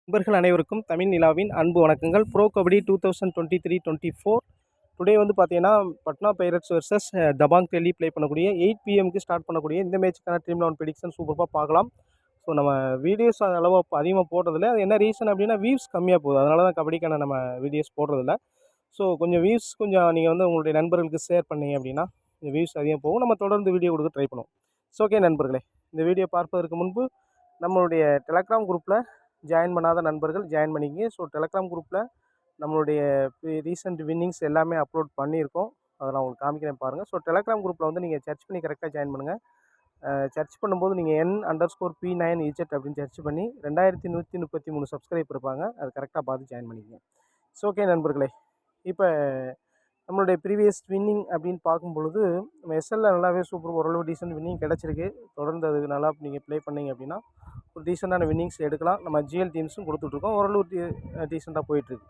நண்பர்கள் அனைவருக்கும் தமிழ் நிலாவின் அன்பு வணக்கங்கள். ப்ரோ கபடி 2023-24 டுடே வந்து பார்த்தீங்கன்னா Patna pirates versus Dabangg Delhi play பண்ணக்கூடிய 8 பிஎம்க்கு ஸ்டார்ட் பண்ணக்கூடிய இந்த மேட்சுக்கான ட்ரீம் 11 ப்ரெடிக்ஷன் சூப்பராக பார்க்கலாம். ஸோ நம்ம வீடியோஸ் அளவு அதிகமாக போடுறதில்ல. அது என்ன ரீசன் அப்படின்னா வியூஸ் கம்மியாக போகுது, அதனால தான் கபடிக்கான நம்ம வீடியோஸ் போடுறதில்ல. ஸோ கொஞ்சம் வியூஸ் நீங்கள் வந்து உங்களுடைய நண்பர்களுக்கு ஷேர் பண்ணீங்க அப்படின்னா இந்த வியூஸ் அதிகம் போகும். நம்ம தொடர்ந்து வீடியோ கொடுக்க ட்ரை பண்ணுவோம். ஸோ ஓகே நண்பர்களே, இந்த வீடியோ பார்ப்பதற்கு முன்பு நம்மளுடைய டெலகிராம் குரூப்பில் ஜாயின் பண்ணாத நண்பர்கள் ஜாயின் பண்ணிக்கிங்க. ஸோ டெலகிராம் குரூப்பில் நம்மளுடைய ரீசெண்ட் வின்னிங்ஸ் எல்லாமே அப்லோட் பண்ணியிருக்கோம். அதை நான் உங்களுக்கு காமிக்கிறேன் பாருங்கள். ஸோ டெலகிராம் குரூப்பில் வந்து நீங்கள் சர்ச் பண்ணி கரெக்டாக ஜாயின் பண்ணுங்கள். சர்ச் பண்ணும்போது நீங்கள் N_P9EZ அப்படின்னு சர்ச் பண்ணி 2133 சப்ஸ்கிரைப் இருப்பாங்க, அது கரெக்டாக பார்த்து ஜாயின் பண்ணிக்கங்க. ஸோ ஓகே நண்பர்களே, இப்போ நம்மளுடைய ப்ரீவியஸ் வின்னிங் அப்படின்னு பார்க்கும்பொழுது நம்ம எஸ்எல்ல நல்லாவே சூப்பர் ஓரளவு டீசென்ட் வின்னிங் கிடச்சிருக்கு. தொடர்ந்து அது நல்லா நீங்கள் ப்ளே பண்ணிங்க அப்படின்னா ஒரு டீசெண்டான வின்னிங்ஸ் எடுக்கலாம். நம்ம ஜிஎல் டீம்ஸும் கொடுத்துட்ருக்கோம், ஓரளவு டீசெண்டாக போயிட்டுருக்கு.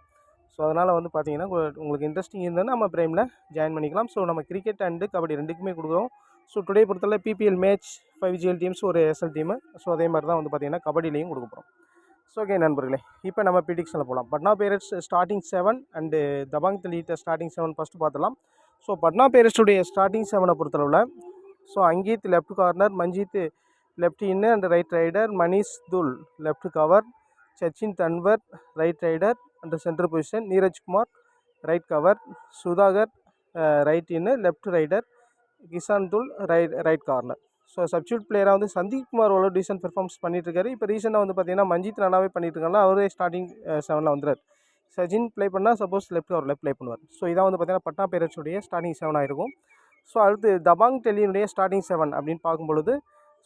ஸோ அதனால் வந்து பார்த்தீங்கன்னா உங்களுக்கு இன்ட்ரெஸ்டிங் இருந்ததுன்னா நம்ம ப்ரைமில் ஜாயின் பண்ணிக்கலாம். ஸோ நம்ம கிரிக்கெட் அண்டு கபடி ரெண்டுக்குமே கொடுக்குறோம். ஸோ டுடே பொறுத்தவரை பிபிஎல் மேட்ச் 5 ஜிஎல் டீம்ஸ் ஒரு எஸ்எல் டீமு. ஸோ அதே மாதிரி தான் வந்து பார்த்தீங்கன்னா கபடிலையும் கொடுக்க போகிறோம். ஸோ ஓகே நண்பர்களே, இப்போ நம்ம ப்ரிடிக்ஷனில் போகலாம். Patna pirates starting 7 and Dabang Delhi starting 7 first பார்த்துலாம். ஸோ பட்னா பைரட்ஸுடைய ஸ்டார்டிங் 7 பொறுத்தளவில் so Ankit left corner, Manjeet left in and right raider, Manish துல் left cover, Sachin Tanwar right raider and center position, Neeraj Kumar right cover, Sudhakar right in left raider, Kishan துல் ரைட் கார்னர். ஸோ சப்ஸ்டியூட் பிளேயராக வந்து சந்தீப் குமார் ஓரளவு decent performance பண்ணிட்டுருக்காரு. இப்போ ரீசெண்டாக வந்து பார்த்தீங்கன்னா மஞ்சித் நல்லாவே பண்ணிட்டுருக்காங்க, அவரே ஸ்டார்டிங் 7ல் வந்துடுறாரு. சச்சின் ப்ளே பண்ணால் சப்போஸ் லெஃப்ட் கவரில் ப்ளே பண்ணுவார். ஸோ இதான் வந்து பார்த்தீங்கன்னா பட்னா பைரட்ஸுடைய ஸ்டார்டிங் 7 இருக்கும். ஸோ அடுத்து தபாங் டெல்லியினுடைய ஸ்டார்டிங் 7 அப்படின்னு பார்க்கும்பொழுது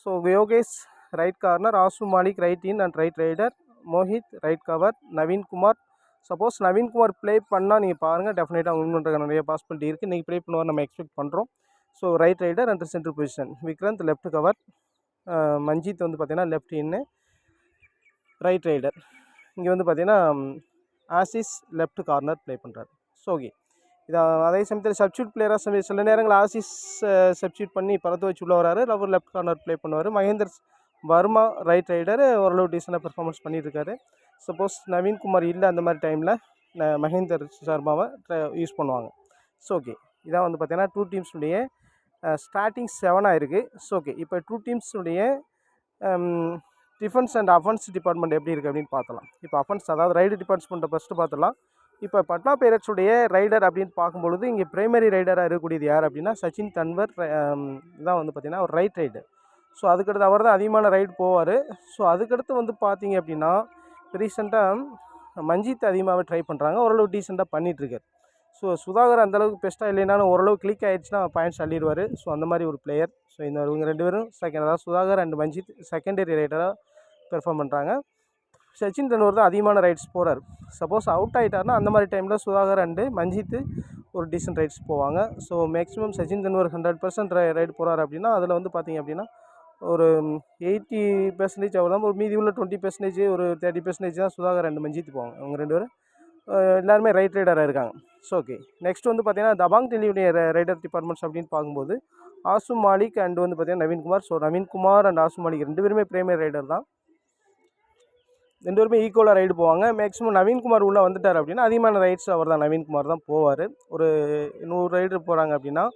so Yogesh right corner, Ashu Malik right in and right raider, Mohit right cover, Naveen Kumar suppose Naveen Kumar play பண்ணால் நீங்கள் பாருங்கள், டெஃபினட்டாக வின் பண்ணுறதுக்கு நிறைய பாசிபிலிட்டி இருக்குது. இன்றைக்கி ப்ளே பண்ணுவார் நம்ம எக்ஸ்பெக்ட் பண்ணுறோம். So right raider and central position, Vikrant left cover, Manjeet வந்து பார்த்தீங்கன்னா லெஃப்ட் இன்னு ரைட் ரைடர். இங்கே வந்து பார்த்தீங்கன்னா ஆசிஸ் லெஃப்ட் கார்னர் ப்ளே பண்ணுறாரு. ஸோ ஓகே, இதை அதே சமயத்தில் சப்ஸ்டியூட் பிளேயராக சில நேரங்கள் ஆசிஸ் சப்ஸ்டியூட் பண்ணி பறத்து வச்சு உள்ள வராரு, அவர் லெஃப்ட் கார்னர் ப்ளே பண்ணுவார். மகேந்தர் வர்மா ரைட் ரைடர் ஓரளவு டீசெண்டாக பெர்ஃபார்மன்ஸ் பண்ணியிருக்காரு. சப்போஸ் நவீன்குமார் இல்லை அந்த மாதிரி டைமில் மகேந்தர் சர்மாவை யூஸ் பண்ணுவாங்க. ஸோ ஓகே, இதான் வந்து பார்த்தீங்கன்னா 2 டீம்ஸுடைய ஸ்டார்டிங் 7 இருக்குது. ஸோ ஓகே, இப்போ 2 டீம்ஸுடைய டிஃபென்ஸ் அண்ட் அஃபென்ஸ் டிபார்ட்மெண்ட் எப்படி இருக்குது அப்படின்னு பார்த்தலாம். இப்போ அஃபென்ஸ் அதாவது ரைடு டிபார்ட்மெண்ட்டை ஃபஸ்ட்டு பார்த்துலாம். இப்போ பட்னா பைரட்ஸுடைய ரைடர் அப்படின்னு பார்க்கும்பொழுது இங்கே பிரைமரி ரைடராக இருக்கக்கூடியது யார் அப்படின்னா சச்சின் தன்வர் இதான் வந்து பார்த்திங்கன்னா ஒரு ரைட் ரைடர். ஸோ அதுக்கடுத்து அவர் தான் அதிகமான ரைடு போவார். ஸோ அதுக்கடுத்து வந்து பார்த்தீங்க அப்படின்னா ரீசெண்டாக மஞ்சித் அதிகமாகவே ட்ரை பண்ணுறாங்க, ஓரளவு டீசெண்டாக பண்ணிகிட்ருக்காரு. ஸோ சுதாகர் அந்தளவுக்கு பெஸ்ட்டாக இல்லைனாலும் ஓரளவு கிளிக் ஆகிடுச்சுன்னா பாயிண்ட்ஸ் அள்ளிடுவார். ஸோ அந்த மாதிரி ஒரு பிளேயர். ஸோ இவங்க 2 பேரும் அதாவது சுதாகர் அண்ட் மஞ்சித் செகண்டரி ரைடராக பெர்ஃபார்ம் பண்ணுறாங்க. சச்சின் தன்வர் தான் அதிகமான ரைட்ஸ் போகிறார். சப்போஸ் அவுட் ஆகிட்டார்னா அந்த மாதிரி டைமில் சுதாகர் அண்டு மஞ்சித் ஒரு டீசென்ட் ரைட்ஸ் போவாங்க. So maximum Sachin Tanwar 100% raid போகிறார் அப்படின்னா அதில் வந்து பார்த்திங்க அப்படின்னா ஒரு 80% அவர் தான், ஒரு மீதி உள்ள 20% ஒரு 30% தான் சுதாகர் அண்டு மஞ்சித் போவாங்க. அவங்க 2 பேரும் எல்லாருமே ரைட் ரைடராக இருக்காங்க. ஸோ ஓகே, நெக்ஸ்ட் வந்து பார்த்தீங்கன்னா தபாங் டெல்லியுடைய ரைடர் டிபார்ட்மெண்ட்ஸ் அப்படின்னு பார்க்கும்போது ஆசு மாலிக் அண்ட் வந்து பார்த்தீங்கன்னா நவீன்குமார். ஸோ நவீன்குமார் அண்ட் ஆசு மாலிக் 2 பேருமே பிரைமரி ரைடர் தான், 2 பேருமே ஈக்குவலாக ரைடு போவாங்க. மேக்ஸிமம் நவீன்குமார் உள்ளே வந்துட்டார் அப்படின்னா அதிகமான ரைட்ஸ் அவர் தான் நவீன்குமார் தான் போவார். ஒரு 100 ரைடர் போகிறாங்க அப்படின்னா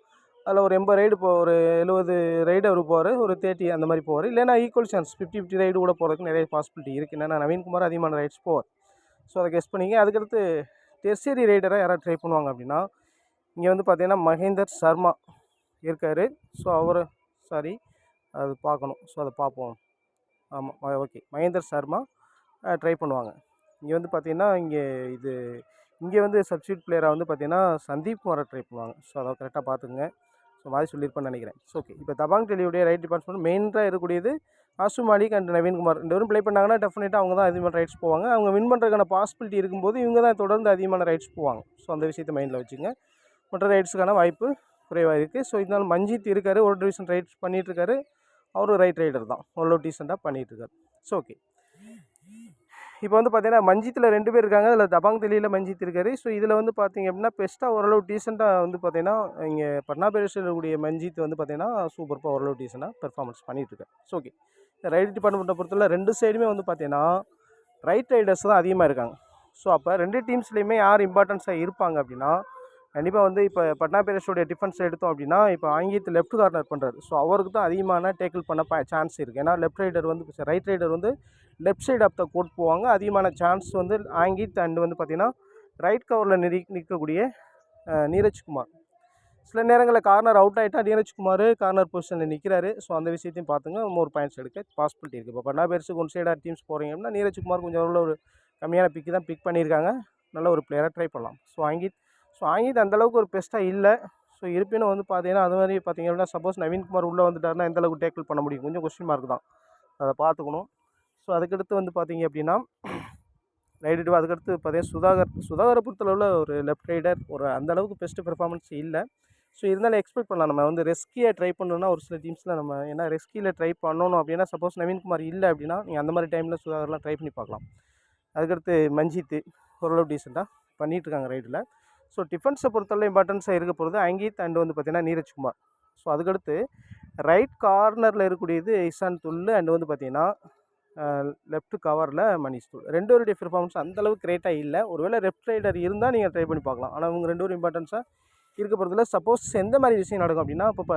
அதில் ஒரு 80 ரைடு ஒரு 70 ரைடு அவர் போவார், ஒரு 30 அந்த மாதிரி போவார். இல்லைனா ஈக்குவல் சான்ஸ் 50-50 ரைடு கூட போகிறதுக்கு நிறைய பாசிபிலிட்டி இருக்குது. ஏன்னா நவீன்குமார் அதிகமான ரைட்ஸ் போவார். ஸோ அதை கெஸ் பண்ணிங்க. அதுக்கடுத்து டெர்சியரி ரைடராக யாராவது ட்ரை பண்ணுவாங்க அப்படின்னா இங்கே வந்து பார்த்தீங்கன்னா மகேந்தர் சர்மா இருக்கார். ஸோ அவர் அது பார்க்கணும். ஸோ அதை பார்ப்போம். ஆமாம், ஓகே, மகேந்தர் சர்மா ட்ரை பண்ணுவாங்க. இங்கே வந்து பார்த்திங்கன்னா இங்கே வந்து சப்ஸ்டியூட் பிளேயராக வந்து பார்த்திங்கன்னா சந்தீப் குமாரை ட்ரை பண்ணுவாங்க. ஸோ அதை கரெக்டாக பார்த்துக்குங்க. ஸோ மாதிரி சொல்லியிருப்பேன்னு நினைக்கிறேன். ஸோ ஓகே, இப்போ தபாங் டெல்லியுடைய ரைட் டிபார்ட்மெண்ட் மெயினாக இருக்கக்கூடியது ஆசு மாலிக் அண்ட் நவீன்குமார் 2 பேரும் ப்ளே பண்ணாங்கன்னா டெஃபினட்டாக அவங்க தான் அதிகமான ரைட்ஸ் போவாங்க. அவங்க வின் பண்ணுறதுக்கான பாசிபிலிட்டி இருக்கும்போது இவங்க தான் தொடர்ந்து அதிகமான ரைட்ஸ் போவாங்க. ஸோ அந்த விஷயத்தை மைண்டில் வச்சுங்க. மற்ற ரைட்ஸுக்கான வாய்ப்பு குறைவாக இருக்குது. ஸோ இதனால் மஞ்சித் இருக்கார், ஒரு டிவிஷன் ரைட்ஸ் பண்ணிகிட்ருக்காரு, அவரும் ரைட் ரைடர் தான், ஓரளவு டீசெண்டாக பண்ணிகிட்ருக்காரு. ஸோ ஓகே, இப்போ வந்து பார்த்தீங்கன்னா மஞ்சித்தில் 2 பேர் இருக்காங்க, அதில் தபாங் டெல்லியில் மஞ்சித் இருக்கார். ஸோ இதில் வந்து பார்த்திங்க அப்படின்னா பெஸ்ட்டாக ஓரளவு டீசெண்டாக வந்து பார்த்திங்கன்னா இங்கே பட்னா பைரட்ஸில் இருக்கக்கூடிய மஞ்சித் வந்து பார்த்திங்கன்னா சூப்பராக ஓரளவு டீசெண்டாக பெர்ஃபார்மன்ஸ் பண்ணிகிட்ருக்காரு. ஸோ ஓகே, ரைட் டிபார்ட்மெண்ட்டை பொறுத்தவரை 2 சைடுமே வந்து பார்த்திங்கன்னா ரைட் ரைடர்ஸ் தான் அதிகமாக இருக்காங்க. ஸோ அப்போ 2 டீம்ஸ்லேயுமே யார் இம்பார்ட்டன்ஸாக இருப்பாங்க அப்படின்னா, கண்டிப்பாக வந்து இப்போ பட்னா பைரட்ஸோடைய டிஃபென்ஸ் எடுத்தோம் அப்படின்னா, இப்போ ஆங்கித் லெஃப்ட் கார்னர் பண்ணுறாரு. ஸோ அவருக்கு தான் அதிகமான டேக்கிள் பண்ண சான்ஸ் இருக்குது. ஏன்னா லெஃப்ட் ரைடர் வந்து ரைட் ரைடர் வந்து left side of the court போவாங்க. அதிகமான சான்ஸ் வந்து ஆங்கித் அண்ட் வந்து பார்த்திங்கன்னா ரைட் கவரில் நிற்கக்கூடிய நீரஜ்குமார். சில நேரங்களில் கார்னர் அவுட் ஆகிட்டா நீரஜ்குமார் கார்னர் பொசிஷனில் நிற்கிறாரு. ஸோ அந்த விஷயத்தையும் பார்த்துங்க, மோர் பாயிண்ட்ஸ் எடுக்க பாசிபிலிட்டி இருக்குது. இப்போ பட்னா பைரட்ஸுக்கு ஒன் சைடாக டீம்ஸ் போகிறீங்க அப்படின்னா நீரஜ்குமார் கொஞ்சம் ஒரு கம்மியான பிக்கு தான் பிக் பண்ணியிருக்காங்க. நல்ல ஒரு பிளேயராக ட்ரை பண்ணலாம். ஸோ ஆங்கித் அந்தளவுக்கு ஒரு பெஸ்ட்டாக இல்லை. ஸோ இருப்பினும் வந்து பார்த்தீங்கன்னா அது மாதிரி பார்த்தீங்க அப்படின்னா சப்போஸ் நவீன்குமார் உள்ளே வந்துட்டாருன்னா எந்தளவுக்கு டேக்கிள் பண்ண முடியும், கொஞ்சம் கொஸ்டின் மார்க் தான், அதை பார்த்துக்கணும். ஸோ அதுக்கடுத்து வந்து பார்த்தீங்க அப்படின்னா ரைடு அதுக்கடுத்து பார்த்தீங்கன்னா சுதாகரை பொறுத்தளவில் ஒரு லெஃப்ட் ரைடர் ஒரு அந்தளவுக்கு பெஸ்ட்டு பெர்ஃபார்மன்ஸ் இல்லை. ஸோ இருந்தாலும் எக்ஸ்பெக்ட் பண்ணலாம். நம்ம வந்து ரெஸ்கியாக ட்ரை பண்ணணும்னா ஒரு சில டீம்ஸில் நம்ம ஏன்னா ரெஸ்கியில் ட்ரை பண்ணணும் அப்படின்னா சப்போஸ் நவீன்குமார் இல்லை அப்படின்னா நீங்கள் அந்த மாதிரி டைமில் சுதாகர்லாம் ட்ரை பண்ணி பார்க்கலாம். அதுக்கடுத்து மஞ்சித் ஓரளவு டீசெண்டாக பண்ணிகிட்ருக்காங்க ரைடில். ஸோ டிஃபென்ஸை பொறுத்தவரை இம்பார்ட்டன்ஸாக இருக்க போகிறது ஆங்கித் அண்ட் வந்து பார்த்திங்கன்னா நீரஜ்குமார். ஸோ அதுக்கடுத்து ரைட் கார்னரில் இருக்கக்கூடியது இசான் துல் அண்ட் வந்து பார்த்திங்கன்னா லெஃப்ட் கவரில் மணிஷ் தூள். 2 பேருடைய பெர்ஃபார்மன்ஸ் அந்தளவுக்கு கிரேட்டாக இல்லை. ஒருவேளை லெஃப்ட் ரைடர் இருந்தால் நீங்கள் ட்ரை பண்ணி பார்க்கலாம். ஆனால் அவங்க 2 பேரும் இம்பார்ட்டன்ஸாக இருக்க போகிறதுல சப்போஸ் எந்த மாதிரி விஷயம் நடக்கும் அப்படின்னா, இப்போ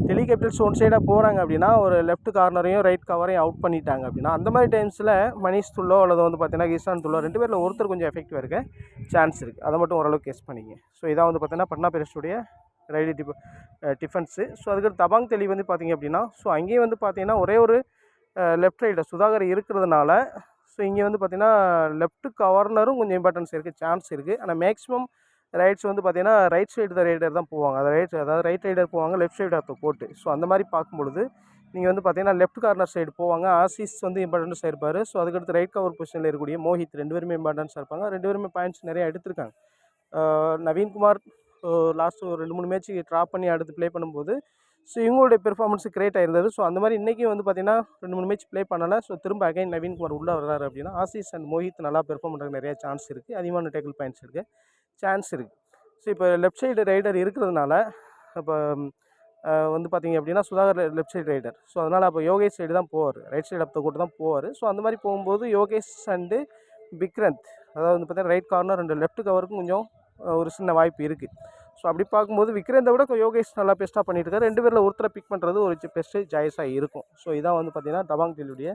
டெல்லி கேபிட்டல்ஸ் ஒன் சைடாக போகிறாங்க அப்படின்னா ஒரு லெஃப்ட் கார்னரையும் ரைட் கவரையும் அவுட் பண்ணிட்டாங்க அப்படின்னா அந்த மாதிரி டைம்ஸில் மணிஷ் துல்லோ அல்லது வந்து பார்த்தீங்கன்னா இசான் துல்லோ 2 பேரில் ஒருத்தர் கொஞ்சம் எஃபெக்டிவாக இருக்க சான்ஸ் இருக்குது. அதை மட்டும் ஓரளவுக்கு கெஸ் பண்ணிங்க. ஸோ இதான் வந்து பார்த்தீங்கன்னா பட்னா பைரட்ஸுடைய ரைடு டிஃபென்ஸு. ஸோ அதுக்கடுத்து தபாங் தெளி வந்து பார்த்திங்க அப்படின்னா ஸோ அங்கேயும் வந்து பார்த்திங்கன்னா ஒரே ஒரு லெஃப்ட் ரைடர் சுதாகர் இருக்கிறதுனால ஸோ இங்கே வந்து பார்த்திங்கன்னா லெஃப்ட் கார்னரும் கொஞ்சம் இம்பார்ட்டன்ஸ் இருக்குது, சான்ஸ் இருக்குது. ஆனால் மேக்ஸிமம் ரைட்ஸ் வந்து பார்த்திங்கன்னா ரைட் சைடு ரைடர் தான் போவாங்க. அதாவது ரைட் ரைடர் போவாங்க, left side of the court. So அந்த மாதிரி பார்க்கும்பொழுது நீங்கள் வந்து பார்த்திங்கன்னா லெஃப்ட் கார்னர் சைடு போவாங்க. ஆசிஸ் வந்து இம்பார்ட்டன்ஸாக இருப்பார். ஸோ அதுக்கடுத்து ரைட் கவர் பொசிஷனில் இருக்கக்கூடிய மோஹித் 2 பேருமே இம்பார்ட்டன்ஸாக இருப்பாங்க. 2 பேருமே பாயிண்ட்ஸ் நிறையா எடுத்திருக்காங்க. நவீன்குமார் லாஸ்ட்டு ஒரு 2-3 மேட்ச்சு ட்ராப் பண்ணி அடுத்து ப்ளே பண்ணும்போது ஸோ இவங்களுடைய பெர்ஃபார்மன்ஸு கிரேட்டாக இருந்தது. ஸோ அந்த மாதிரி இன்றைக்கும் வந்து பார்த்திங்கன்னா 2-3 மேட்ச் ப்ளே பண்ணலை. ஸோ திரும்ப அகைன் நவீன்குமார் உள்ளே வர்றாரு அப்படின்னா ஆசிஸ் அண்ட் மோஹித் நல்லா பெர்ஃபார்ம் பண்ணுறதுக்கு நிறையா சான்ஸ் இருக்குது. அதிகமான டேக்கிள் பாயிண்ட்ஸ் இருக்குது, சான்ஸ் இருக்குது. ஸோ இப்போ லெஃப்ட் சைடு ரைடர் இருக்கிறதுனால இப்போ வந்து பார்த்திங்க அப்படின்னா Sudhakar left side raider. So அதனால் அப்போ யோகேஷ் சைடு தான் போவார், right side of the court தான் போவார். ஸோ அந்த மாதிரி போகும்போது யோகேஷ் அண்டு விக்ரந்த் அதாவது வந்து பார்த்தீங்கன்னா ரைட் கார்னர் அண்ட் லெஃப்ட் கவருக்கும் கொஞ்சம் ஒரு சின்ன வாய்ப்பு இருக்குது. ஸோ அப்படி பார்க்கும்போது விக்ரந்தை விட யோகேஷ் நல்லா பெஸ்ட்டாக பண்ணிட்டு இருக்காரு. 2 பேரில் ஒருத்தரை பிக் பண்ணுறது ஒரு பெஸ்ட்டு சாய்ஸாக இருக்கும். ஸோ இதான் வந்து பார்த்திங்கன்னா தபாங் தெளியுடைய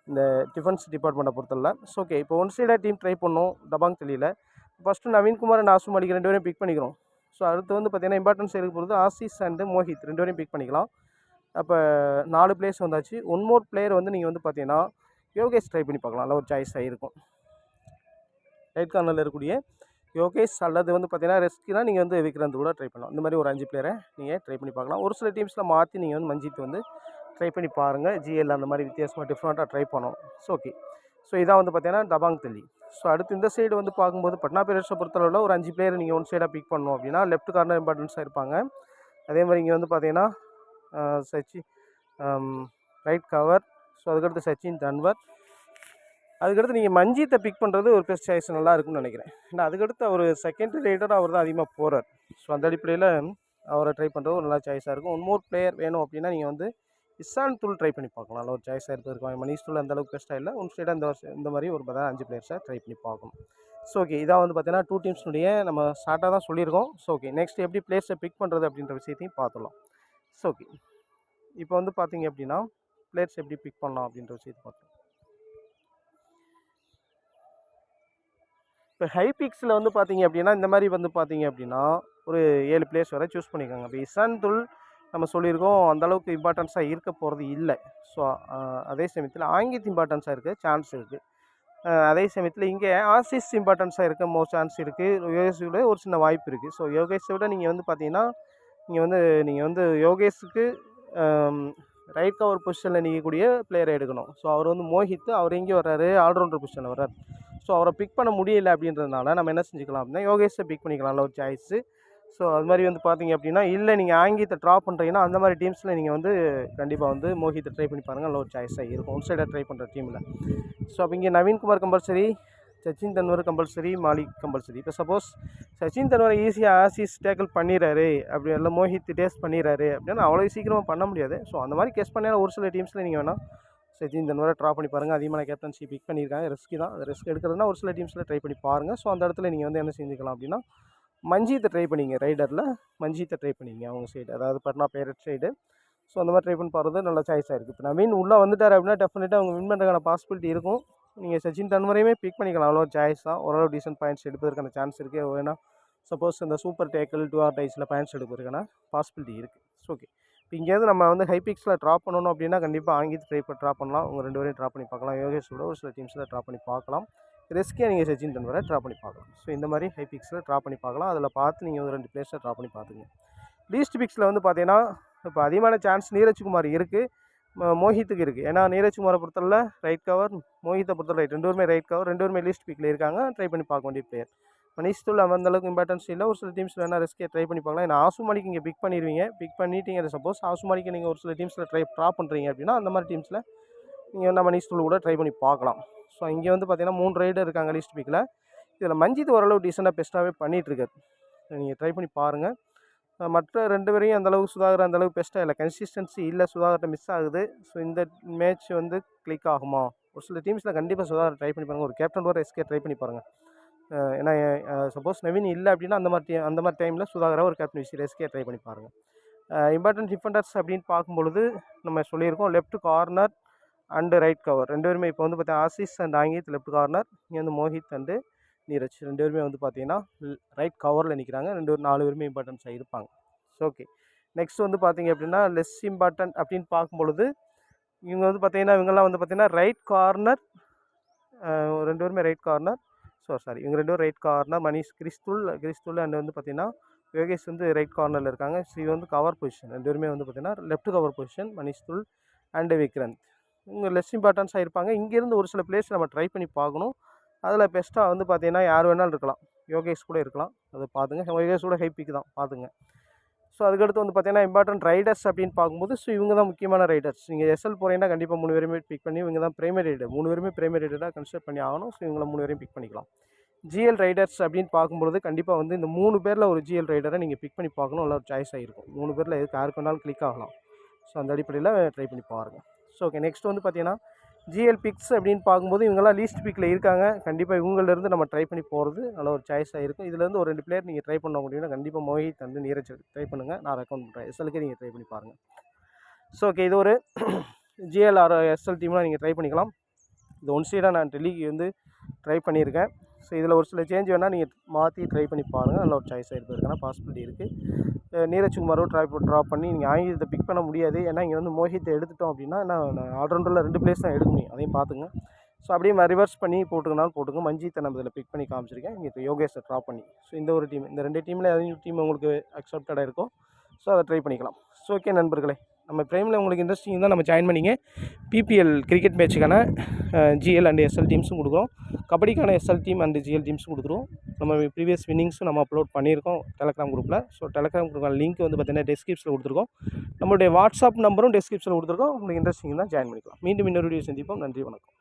இந்த டிஃபென்ஸ் டிபார்ட்மெண்ட்டை பொறுத்தல. ஸோ ஓகே, இப்போ ஒன் சைடாக டீம் ட்ரை பண்ணோம் தபாங் தெளியில். ஃபஸ்ட்டு நவீன்குமார் அண்ட் ஆசு மாலிக் 2 பேரையும் பிக் பண்ணிக்கிறோம். ஸோ அடுத்து வந்து பார்த்திங்கன்னா இம்பார்ட்டன்ஸ் இருக்க போகிறது ஆசிஸ் அண்டு மோஹித் 2 பேரையும் பிக் பண்ணிக்கலாம். அப்போ 4 பிளேயர்ஸ் வந்தாச்சு. ஒன் மோர் பிளேயர் வந்து நீங்கள் வந்து பார்த்தீங்கன்னா யோகேஷ் ட்ரை பண்ணி பார்க்கலாம். நல்ல ஒரு சாய்ஸாக இருக்கும். ரைட் கார்னரில் இருக்கக்கூடிய யோகேஷ் அல்லது வந்து பார்த்தீங்கன்னா ரெஸ்ட்னா நீங்கள் வந்து விக்ரந்த் கூட ட்ரை பண்ணலாம். இந்த மாதிரி ஒரு 5 பிளேயரை நீங்கள் ட்ரை பண்ணி பார்க்கலாம். ஒரு சில டீம்ஸில் மாற்றி நீங்கள் வந்து மஞ்சித் வந்து ட்ரை பண்ணி பாருங்கள். ஜிஎல் அந்த மாதிரி வித்தியாசமாக டிஃப்ரெண்ட்டாக ட்ரை பண்ணோம். ஸோ ஓகே, ஸோ இதான் வந்து பார்த்தீங்கன்னா தபாங் தெளி. ஸோ அடுத்து இந்த சைடு வந்து பார்க்கும்போது பட்னா பைரட்ஸை பொறுத்தளவில் ஒரு 5 பிளேயர் நீங்கள் ஒன் சைடாக பிக் பண்ணணும் அப்படின்னா லெஃப்ட் கார்னர் இம்பார்ட்டன்ஸாக இருப்பாங்க. அதே மாதிரி இங்கே வந்து பார்த்தீங்கன்னா சச்சின் ரைட் கவர். ஸோ அதுக்கடுத்து சச்சின் தன்வர். அதுக்கடுத்து நீங்கள் மஞ்சித்தை பிக் பண்ணுறது ஒரு பெஸ்ட் சாய்ஸ் நல்லா இருக்குன்னு நினைக்கிறேன். ஏன்னா அதுக்கடுத்து அவர் செகண்டரி ரைடராக அவர் தான் அதிகமாக போகிறார். ஸோ அந்த அடிப்படையில் அவரை ட்ரை பண்ணுறது ஒரு நல்ல சாய்ஸாக இருக்கும். ஒன் மோர் பிளேயர் வேணும் அப்படின்னா நீங்கள் வந்து இசான் துல் ட்ரை பண்ணி பார்க்கலாம். நல்ல ஒரு சாய்ஸாக இருக்கிறதுக்கு மணிஷ் துல் அந்தளவுக்கு பெஸ்ட்டாக இல்லை. ஒன் சைடாக இந்த மாதிரி ஒரு 5 பிளேயர்ஸை ட்ரை பண்ணி பார்க்கணும். ஸோ ஓகே, இதான் வந்து பார்த்தீங்கன்னா 2 டீம்ஸ்னுடைய நம்ம ஷார்ட்டாக தான் சொல்லியிருக்கோம். ஸோ ஓகே, நெக்ஸ்ட் எப்படி பிளேயர்ஸை பிக் பண்ணுறது அப்படின்ற விஷயத்தையும் பார்த்துடலாம். ஸோ ஓகே, இப்போ வந்து பார்த்தீங்க அப்படின்னா பிளேயர்ஸ் எப்படி பிக் பண்ணலாம் அப்படின்ற விஷயத்தை பார்த்தோம். இப்போ ஹை பிக்ஸில் வந்து பார்த்தீங்க அப்படின்னா இந்த மாதிரி வந்து பார்த்தீங்க அப்படின்னா ஒரு 7 பிளேயர்ஸ் வரை சூஸ் பண்ணிக்கோங்க. இப்போ இசான் துல் நம்ம சொல்லியிருக்கோம் அந்தளவுக்கு இம்பார்ட்டன்ஸாக இருக்க போகிறது இல்லை. ஸோ அதே சமயத்தில் ஆங்கித் இம்பார்ட்டன்ஸாக இருக்க சான்ஸ் இருக்குது. அதே சமயத்தில் இங்கே ஆசிஸ் இம்பார்ட்டன்ஸாக இருக்க சான்ஸ் இருக்குது. யோகேஷோட ஒரு சின்ன வாய்ப்பு இருக்குது. ஸோ யோகேஷை விட நீங்கள் வந்து பார்த்தீங்கன்னா நீங்கள் வந்து யோகேஷுக்கு ரைட் கவர் பொசிஷனில் நிற்கக்கூடிய பிளேயரை எடுக்கணும். ஸோ அவர் வந்து மோஹித், அவர் எங்கே வர்றாரு, ஆல்ரவுண்டர் பொசிஷனில் வர்றார். ஸோ அவரை பிக் பண்ண முடியலை அப்படின்றதுனால நம்ம என்ன செஞ்சுக்கலாம் அப்படின்னா யோகேஷை பிக் பண்ணிக்கலாம். நல்ல ஒரு சாய்ஸு. ஸோ அது மாதிரி வந்து பார்த்தீங்க அப்படின்னா இல்லை நீங்கள் ஆங்கித்தை ட்ராப் பண்ணுறீங்கன்னா அந்த மாதிரி டீம்ஸில் நீங்கள் வந்து கண்டிப்பாக வந்து மோஹித்தை ட்ரை பண்ணி பாருங்கள். நல்ல ஒரு சாய்ஸாக இருக்கும் ஒன் சைடாக ட்ரை பண்ணுற டீமில். ஸோ அப்போ இங்கே Naveenkumar compulsory, Sachin Tanwar compulsory, Malik compulsory. இப்போ சப்போஸ் சச்சின் தன்வரை ஈஸியாக ஆசிஸ் டேக்கிள் பண்ணிடுறாரு அப்படி இல்லை மோஹித் டேஸ்ட் பண்ணிடுறாரு அப்படின்னா அவ்வளோ சீக்கிரமாக பண்ண முடியாது. ஸோ அந்த மாதிரி கெஸ் பண்ணால் ஒரு சில டீம்ஸில் நீங்கள் வேணால் சச்சின் தெண்டுல்கரை ட்ரா பண்ணி பாருங்கள். அதிகமான கேப்டன்சி பிக் பண்ணியிருக்காங்க. ரிஸ்க்கு தான். அது ரிஸ்க் எடுக்கிறதுனா ஒரு சில டீம்ஸில் ட்ரை பண்ணி பாருங்கள். ஸோ அந்த இடத்துல நீங்கள் வந்து என்ன செஞ்சுக்கலாம் அப்படின்னா மஞ்சீத்தை ட்ரை பண்ணிங்க. ரைடரில் மஞ்சீத்தை ட்ரை பண்ணிங்க அவங்க சைடு, அதாவது பட்னா பைரட்ஸ் சைடு. ஸோ அந்த மாதிரி ட்ரை பண்ணி பாருறது நல்ல சாய்ஸாக இருக்குது. இப்போ நவீன் உள்ளே வந்துட்டார் அப்படின்னா டெஃபினட்டாக அவங்க வின் பண்ணுறதுக்கான பாசிபிலிட்டி இருக்கும். நீங்கள் சச்சின் தெண்டுல்கரையுமே பிக் பண்ணிக்கலாம். அவ்வளோ சாய்ஸ் தான். ஓரளவு டீசென்ட் பாயிண்ட்ஸ் எடுப்பதற்கான சான்ஸ் இருக்குது. ஏன்னா சப்போஸ் இந்த சூப்பர் டேக்கிள் 2 ஆர் டைஸில் பாயிண்ட்ஸ் எடுப்பதற்கான பாசிபிலிட்டி இருக்குது. ஸோ ஓகே, இப்போ இங்கேருந்து நம்ம வந்து ஹை பிக்ஸில் ட்ரா பண்ணணும் அப்படின்னா கண்டிப்பாக ஆங்கித் ட்ரா பண்ணலாம். உங்கள் 2 பேரையும் ட்ரா பண்ணி பார்க்கலாம். யோகேஷோட ஒரு சில டீம்ஸில் ட்ரா பண்ணி பார்க்கலாம். ரிஸ்க்கே நீங்கள் சச்சின் தெண்டுல்கரை ட்ரா பண்ணி பார்க்கலாம். ஸோ இந்த மாதிரி ஹை பிக்ஸில் ட்ரா பண்ணி பார்க்கலாம். அதில் பார்த்து நீங்கள் ஒரு 2 பிளேஸில் ட்ரா பண்ணி பார்த்துங்க. லீஸ்ட் பிக்ஸில் வந்து பார்த்தீங்கன்னா இப்போ அதிகமான சான்ஸ் நீரஜ்குமார் இருக்குது, மோஹித்துக்கு இருக்குது. ஏன்னா நீரஜ்குமாரை பொறுத்தவரை ரைட் கவர், மோஹித்தை பொறுத்தவரை ரைட், 2 பேருமே ரைட் கவர், 2 பேருமே லீஸ்ட் பிக்கில் இருக்காங்க. ட்ரை பண்ணி பார்க்க வேண்டிய பிளேயர். மனிஷ் துல் அந்தளவுக்கு இம்பார்ட்டன்ஸ் இல்லை. ஒரு சில டீம்ஸில் வேணால் ரிஸ்க்கே ட்ரை பண்ணி பார்க்கலாம். ஏன்னா ஆசு மாலிக் இங்கே பிக் பண்ணிடுவீங்க. பிக் பண்ணிட்டீங்க. சப்போஸ் ஆசு மாலிக்கு நீங்கள் ஒரு சில டீம்ஸில் ட்ரா பண்ணுறீங்க அப்படின்னா அந்த மாதிரி டீம்ஸில் நீங்கள் வந்து மனிஷ் துல் கூட ட்ரை பண்ணி பார்க்கலாம். ஸோ இங்கே வந்து பார்த்தீங்கன்னா 3 ரைடர் இருக்காங்க லீஸ்ட் பிக்கில். இதில் மஞ்சித் ஓரளவு டீசெண்டாக பெஸ்ட்டாகவே பண்ணிகிட்ருக்காரு. நீங்கள் ட்ரை பண்ணி பாருங்கள். மற்ற 2 பேரையும் அந்தளவுக்கு சுதாகர் அந்தளவுக்கு பெஸ்ட்டாக இல்லை. கன்சிஸ்டன்சி இல்லை, சுதாகர்கிட்ட மிஸ் ஆகுது. ஸோ இந்த மேட்ச் வந்து கிளிக் ஆகுமா? ஒரு சில டீம்ஸில் கண்டிப்பாக சுதாகர் ட்ரை பண்ணி பாருங்கள். ஒரு கேப்டன் கூட எஸ்கே ட்ரை பண்ணி பாருங்கள். ஏன்னா சப்போஸ் நவீன் இல்லை அப்படின்னா அந்த மாதிரி டைமில் சுதாகராக ஒரு கேப்டன் விசில் எஸ்கே ட்ரை பண்ணி பாருங்கள். இம்பார்ட்டன்ட் டிஃபெண்டர்ஸ் அப்படின்னு பார்க்கும்பொழுது நம்ம சொல்லியிருக்கோம் left corner and right cover 2 பேருமே. இப்போ வந்து பார்த்தீங்கன்னா ஆசிஸ் அண்ட் ஆங்கித் லெஃப்ட் கார்னர், இங்கே வந்து மோஹித் அண்டு நீரஜ் 2 பேருமே வந்து பார்த்தீங்கன்னா ரைட் கவரில் நிற்கிறாங்க. 4 பேருமே இம்பார்ட்டன்ஸாக இருப்பாங்க. ஸோ ஓகே, நெக்ஸ்ட் வந்து பார்த்தீங்க அப்படின்னா லெஸ் இம்பார்ட்டன்ட் அப்படின்னு பார்க்கும்பொழுது இவங்க வந்து பார்த்தீங்கன்னா இவங்கெல்லாம் வந்து பார்த்தீங்கன்னா ரைட் கார்னர், 2 பேருமே ரைட் கார்னர். இவங்க 2 பேரும் ரைட் கார்னர். மணிஷ் கிறிஸ்துல் அண்ட் வந்து பார்த்தீங்கன்னா யோகேஷ் வந்து ரைட் கார்னரில் இருக்காங்க. ஸோ இது வந்து கவர் பொசிஷன். 2 பேருமே வந்து பார்த்தீங்கன்னா left cover position Manish Dhull and Vikrant. இவங்க லெஸ் இம்பார்ட்டன்ஸாக இருப்பாங்க. இங்கேருந்து ஒரு சில பிளேஸ் நம்ம ட்ரை பண்ணி பார்க்கணும். அதில் பெஸ்ட்டாக வந்து பார்த்தீங்கன்னா யார் வேணாலும் இருக்கலாம். யோகேஷ் கூட இருக்கலாம். அதை பார்த்துங்க. யோகேஷ் கூட ஹை பிக் தான், பார்த்துங்க. ஸோ அதுக்கடுத்து வந்து பார்த்தீங்கன்னா இம்பார்ட்டன்ட் ரைடர்ஸ் அப்படின்னு பார்க்கும்போது ஸோ இவங்க தான் முக்கியமான ரைடர்ஸ். நீங்கள் எஸ்எல் போகிறீங்கன்னா கண்டிப்பாக 3 பேருமே பிக் பண்ணி இவங்க தான் பிரைமரி ரைடர். 3 பேருமே பிரைமரி ரைடராக கன்சிடர் பண்ணி ஆகணும். ஸோ இவங்களை 3 பேரையும் பிக் பண்ணிக்கலாம். ஜிஎல் ரைடர்ஸ் அப்படின்னு பார்க்கும்பொழுது கண்டிப்பாக வந்து இந்த 3 பேரில் ஒரு ஜிஎல் ரைடரை நீங்கள் பிக் பண்ணி பார்க்கணும். நல்ல ஒரு சாய்ஸாக இருக்கும். 3 பேரில் எதுக்கு யாருக்கு வேணாலும் கிளிக் ஆகலாம். ஸோ அந்த அடிப்படையில் ட்ரை பண்ணி பாருங்கள். ஸோ ஓகே, நெக்ஸ்ட் வந்து பார்த்தீங்கன்னா ஜிஎல் பிக்ஸ் அப்படின்னு பார்க்கும்போது இவங்கெல்லாம் லீஸ்ட் பிக்கில் இருக்காங்க. கண்டிப்பாக இவங்களிருந்து நம்ம ட்ரை பண்ணி போகிறது நல்ல ஒரு சாய்ஸாக இருக்கும். இதிலேருந்து ஒரு 2 பிளேயர் நீங்கள் ட்ரை பண்ண முடியும்னா கண்டிப்பாக மோஹித் அண்டு நீரஜ் ட்ரை பண்ணுங்கள். நான் ரெக்கமெண்ட் பண்ணுறேன். எஸ்எலுக்கு நீங்கள் ட்ரை பண்ணி பாருங்கள். ஸோ ஓகே, இது ஒரு ஜிஎல் ஆர் எஸ்எல் டீம்லாம் நீங்கள் ட்ரை பண்ணிக்கலாம். இது ஒன் சைடாக நான் டெல்லிக்கு வந்து ட்ரை பண்ணியிருக்கேன். ஸோ இதில் ஒரு சில சேஞ்ச் வேணால் நீங்கள் மாற்றி ட்ரை பண்ணி பாருங்கள். நல்ல ஒரு சாய்ஸாக இருக்கிறதுக்கான பாசிபிலிட்டி இருக்குது. நீரஜ்குமாரும் ட்ரா பண்ணி நீங்கள் ஆங்கிலத்தை பிக் பண்ண முடியாது. ஏன்னா இங்கே வந்து மோஹித்தை எடுத்துட்டோம் அப்படின்னா நான் ஆல்ரவுண்டரில் 2 பிளேஸ் தான் எடுக்க முடியும். அதையும் பார்த்துங்க. ஸோ அப்படியே ரிவர்ஸ் பண்ணி போட்டுக்கனாலும் போட்டுங்க. மஞ்சித்தை நம்ம இதில் பிக் பண்ணி காமிச்சிருக்கேன். இங்கே யோகேஷை ட்ரா பண்ணி. ஸோ இந்த ஒரு டீம், இந்த 2 டீமில் எதாவது டீம் உங்களுக்கு அக்செப்டடாக இருக்கும். ஸோ அதை ட்ரை பண்ணிக்கலாம். ஸோ ஓகே நண்பர்களே, நம்ம ப்ரைமில் உங்களுக்கு இன்ட்ரெஸ்டிங் தான் நம்ம ஜாயின் பண்ணிங்க. பிபிஎல் கிரிக்கெட் மேட்சுக்கான ஜிஎல் அண்ட் எஸ்எல் டீம்ஸும் கொடுக்குறோம். கபடிக்கான எஸ்எல் டீம் அண்ட் ஜிஎல் டீம்ஸும் கொடுத்துருவோம். நம்ம ப்ரீவியஸ் வின்னிங்ஸும் நம்ம அப்லோட் பண்ணியிருக்கோம் டெலகிராம் குரூப்பில். ஸோ டெலகிராம் குரூப்புக்கான லிங்க் வந்து பார்த்தீங்கன்னா டெஸ்கிரிப்ஷனில் கொடுத்துருக்கோம். நம்மளுடைய வாட்ஸ்அப் நம்பரும் டெஸ்கிரிப்ஷனில் கொடுத்துருக்கோம். உங்களுக்கு இன்ட்ரெஸ்டிங் தான் ஜாயின் பண்ணிக்கலாம். மீண்டும் இன்னொரு வீடியோ சந்திப்போம். நன்றி, வணக்கம்.